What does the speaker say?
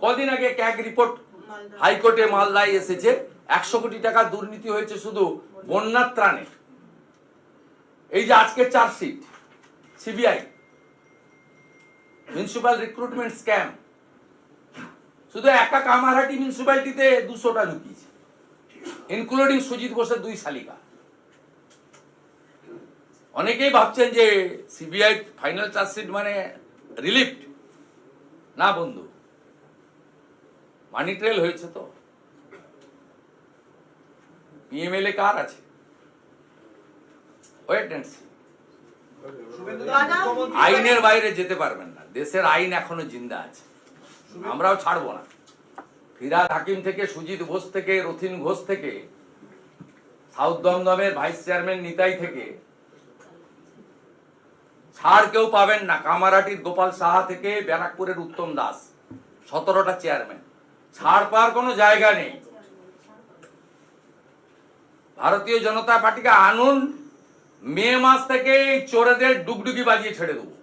কদিন আগে CAG report হাইকোর্টে মালদায় এসেছে, 100 কোটি টাকা দুর্নীতি হয়েছে শুধু বন্যার ত্রাণে। এই যে আজকে chargesheet CBI municipal recruitment scam, শুধু একা কামারহাটি মিউনিসিপ্যালিটিতে 200টা ঢুকিয়েছে, ইনক্লুডিং সুজিত ঘোষের 2 শালিকা। অনেকেই ভাবছেন যে সিবিআই ফাইনাল চার্জশিট মানে রিলিফ। না বন্ধু, মানি ট্রেল হয়েছে। তো পিএমএলএ কার আছে? Wait and see. আইনের বাইরে যেতে পারবেন না, দেশের আইন এখনো জিন্দা আছে, আমরাও ছাড়বো না। ফিরহাদ হাকিম থেকে, সুজিত ঘোষ থেকে, রথিন ঘোষ থেকে, সাউথ দমদমের ভাইস চেয়ারম্যান নিতাই থেকে ছাড় কেউ পাবেন না। কামারহাটির গোপাল সাহা থেকে ব্যারাকপুরের উত্তম দাস, 17টা চেয়ারম্যান, ছাড় পাওয়ার কোনো জায়গা নেই। ভারতীয় জনতা পার্টিকে আনুন, মে মাস থেকে চোরেদের ডুগডুগি বাজিয়ে ছেড়ে দেবো।